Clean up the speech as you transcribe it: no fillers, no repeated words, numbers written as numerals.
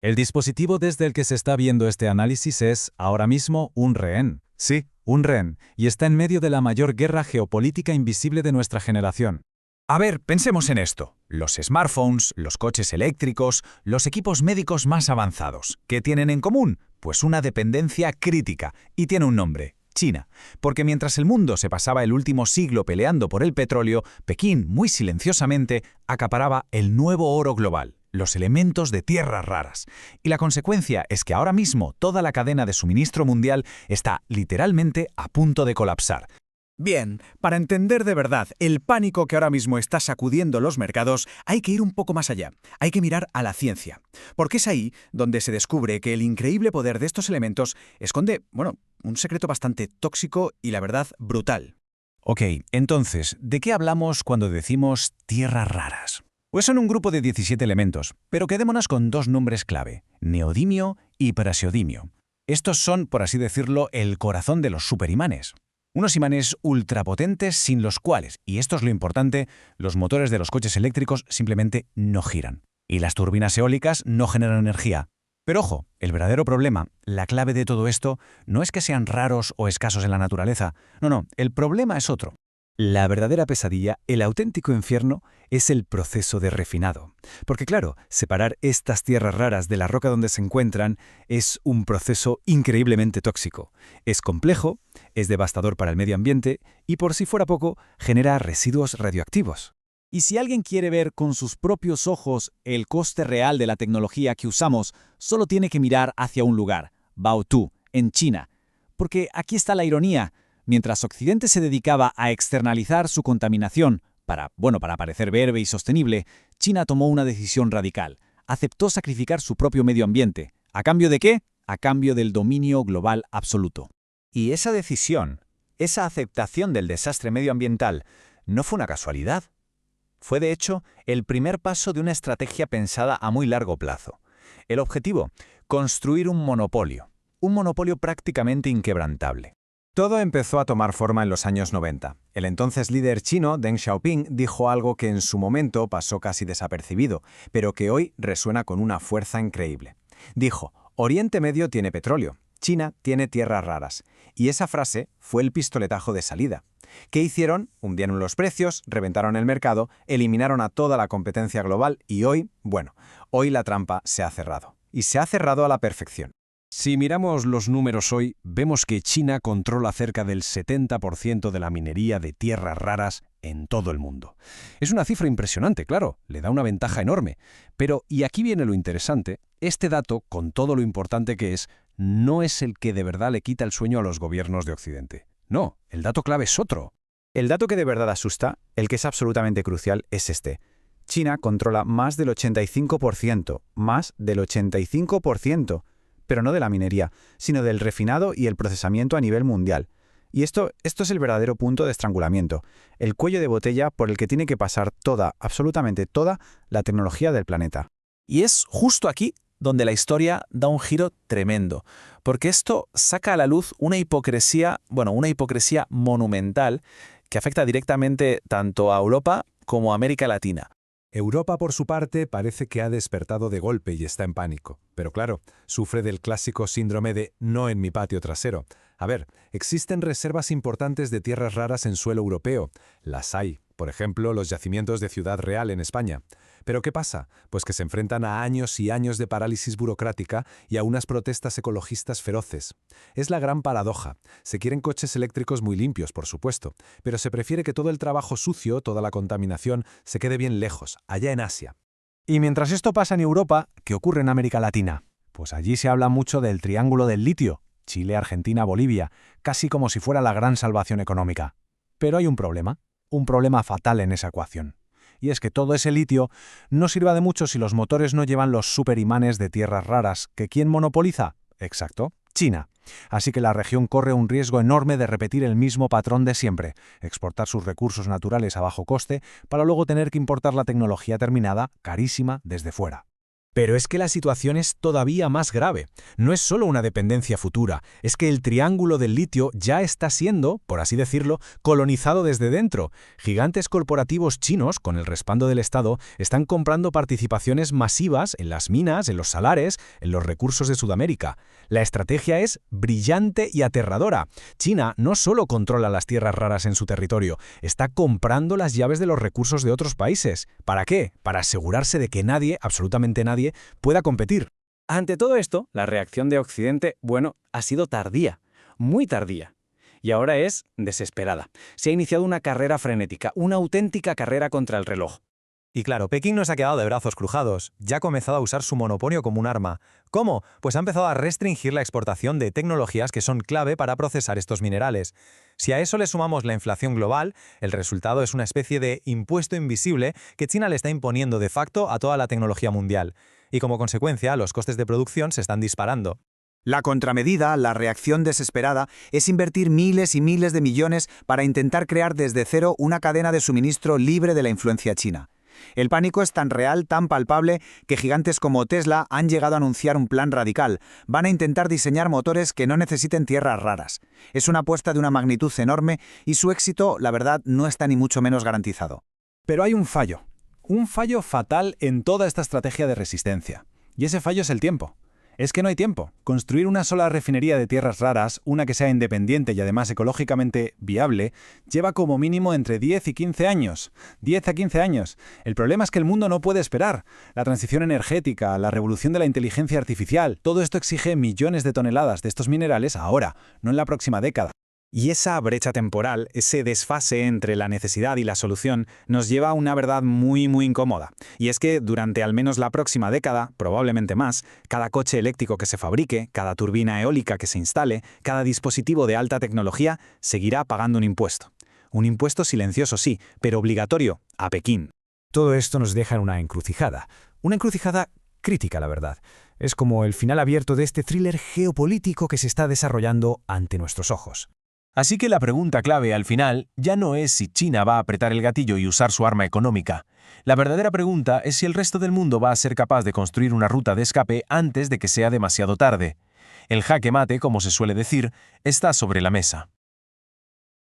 El dispositivo desde el que se está viendo este análisis es, ahora mismo, un rehén. Sí, un rehén, y está en medio de la mayor guerra geopolítica invisible de nuestra generación. A ver, pensemos en esto. Los smartphones, los coches eléctricos, los equipos médicos más avanzados. ¿Qué tienen en común? Pues una dependencia crítica, y tiene un nombre: China. Porque mientras el mundo se pasaba el último siglo peleando por el petróleo, Pekín, muy silenciosamente, acaparaba el nuevo oro global, los elementos de tierras raras. Y la consecuencia es que ahora mismo toda la cadena de suministro mundial está literalmente a punto de colapsar. Bien, para entender de verdad el pánico que ahora mismo está sacudiendo los mercados, hay que ir un poco más allá. Hay que mirar a la ciencia. Porque es ahí donde se descubre que el increíble poder de estos elementos esconde, un secreto bastante tóxico y, la verdad, brutal. Ok, entonces, ¿de qué hablamos cuando decimos tierras raras? Pues son un grupo de 17 elementos, pero quedémonos con dos nombres clave: neodimio y prasiodimio. Estos son, por así decirlo, el corazón de los superimanes. Unos imanes ultrapotentes sin los cuales, y esto es lo importante, los motores de los coches eléctricos simplemente no giran. Y las turbinas eólicas no generan energía. Pero ojo, el verdadero problema, la clave de todo esto, no es que sean raros o escasos en la naturaleza. No, el problema es otro. La verdadera pesadilla, el auténtico infierno, es el proceso de refinado. Porque claro, separar estas tierras raras de la roca donde se encuentran es un proceso increíblemente tóxico. Es complejo, es devastador para el medio ambiente y, por si fuera poco, genera residuos radioactivos. Y si alguien quiere ver con sus propios ojos el coste real de la tecnología que usamos, solo tiene que mirar hacia un lugar: Baotou, en China. Porque aquí está la ironía. Mientras Occidente se dedicaba a externalizar su contaminación para parecer verde y sostenible, China tomó una decisión radical. Aceptó sacrificar su propio medio ambiente. ¿A cambio de qué? A cambio del dominio global absoluto. Y esa decisión, esa aceptación del desastre medioambiental, no fue una casualidad. Fue, de hecho, el primer paso de una estrategia pensada a muy largo plazo. El objetivo: construir un monopolio prácticamente inquebrantable. Todo empezó a tomar forma en los años 90. El entonces líder chino, Deng Xiaoping, dijo algo que en su momento pasó casi desapercibido, pero que hoy resuena con una fuerza increíble. Dijo: Oriente Medio tiene petróleo, China tiene tierras raras. Y esa frase fue el pistoletazo de salida. ¿Qué hicieron? Hundieron los precios, reventaron el mercado, eliminaron a toda la competencia global y hoy la trampa se ha cerrado. Y se ha cerrado a la perfección. Si miramos los números hoy, vemos que China controla cerca del 70% de la minería de tierras raras en todo el mundo. Es una cifra impresionante, claro, le da una ventaja enorme. Pero, y aquí viene lo interesante, este dato, con todo lo importante que es, no es el que de verdad le quita el sueño a los gobiernos de Occidente. No, el dato clave es otro. El dato que de verdad asusta, el que es absolutamente crucial, es este. China controla más del 85%, pero no de la minería, sino del refinado y el procesamiento a nivel mundial. Y esto es el verdadero punto de estrangulamiento, el cuello de botella por el que tiene que pasar absolutamente toda, la tecnología del planeta. Y es justo aquí donde la historia da un giro tremendo, porque esto saca a la luz una hipocresía monumental que afecta directamente tanto a Europa como a América Latina. Europa, por su parte, parece que ha despertado de golpe y está en pánico. Pero claro, sufre del clásico síndrome de «no en mi patio trasero». A ver, existen reservas importantes de tierras raras en suelo europeo. Las hay, por ejemplo, los yacimientos de Ciudad Real en España. ¿Pero qué pasa? Pues que se enfrentan a años y años de parálisis burocrática y a unas protestas ecologistas feroces. Es la gran paradoja. Se quieren coches eléctricos muy limpios, por supuesto, pero se prefiere que todo el trabajo sucio, toda la contaminación, se quede bien lejos, allá en Asia. Y mientras esto pasa en Europa, ¿qué ocurre en América Latina? Pues allí se habla mucho del triángulo del litio: Chile, Argentina, Bolivia, casi como si fuera la gran salvación económica. Pero hay un problema fatal en esa ecuación. Y es que todo ese litio no sirva de mucho si los motores no llevan los superimanes de tierras raras. ¿Que quién monopoliza? Exacto, China. Así que la región corre un riesgo enorme de repetir el mismo patrón de siempre: exportar sus recursos naturales a bajo coste para luego tener que importar la tecnología terminada, carísima, desde fuera. Pero es que la situación es todavía más grave. No es solo una dependencia futura, es que el triángulo del litio ya está siendo, por así decirlo, colonizado desde dentro. Gigantes corporativos chinos, con el respaldo del Estado, están comprando participaciones masivas en las minas, en los salares, en los recursos de Sudamérica. La estrategia es brillante y aterradora. China no solo controla las tierras raras en su territorio, está comprando las llaves de los recursos de otros países. ¿Para qué? Para asegurarse de que nadie, absolutamente nadie, pueda competir. Ante todo esto, la reacción de Occidente, ha sido tardía, muy tardía. Y ahora es desesperada. Se ha iniciado una carrera frenética, una auténtica carrera contra el reloj. Y claro, Pekín no se ha quedado de brazos cruzados, ya ha comenzado a usar su monopolio como un arma. ¿Cómo? Pues ha empezado a restringir la exportación de tecnologías que son clave para procesar estos minerales. Si a eso le sumamos la inflación global, el resultado es una especie de impuesto invisible que China le está imponiendo de facto a toda la tecnología mundial. Y como consecuencia, los costes de producción se están disparando. La contramedida, la reacción desesperada, es invertir miles y miles de millones para intentar crear desde cero una cadena de suministro libre de la influencia china. El pánico es tan real, tan palpable, que gigantes como Tesla han llegado a anunciar un plan radical. Van a intentar diseñar motores que no necesiten tierras raras. Es una apuesta de una magnitud enorme y su éxito, la verdad, no está ni mucho menos garantizado. Pero hay un fallo fatal en toda esta estrategia de resistencia. Y ese fallo es el tiempo. Es que no hay tiempo. Construir una sola refinería de tierras raras, una que sea independiente y además ecológicamente viable, lleva como mínimo entre 10 y 15 años. 10 a 15 años. El problema es que el mundo no puede esperar. La transición energética, la revolución de la inteligencia artificial, todo esto exige millones de toneladas de estos minerales ahora, no en la próxima década. Y esa brecha temporal, ese desfase entre la necesidad y la solución, nos lleva a una verdad muy incómoda. Y es que durante al menos la próxima década, probablemente más, cada coche eléctrico que se fabrique, cada turbina eólica que se instale, cada dispositivo de alta tecnología, seguirá pagando un impuesto. Un impuesto silencioso sí, pero obligatorio, a Pekín. Todo esto nos deja en una encrucijada crítica, la verdad. Es como el final abierto de este thriller geopolítico que se está desarrollando ante nuestros ojos. Así que la pregunta clave al final ya no es si China va a apretar el gatillo y usar su arma económica. La verdadera pregunta es si el resto del mundo va a ser capaz de construir una ruta de escape antes de que sea demasiado tarde. El jaque mate, como se suele decir, está sobre la mesa.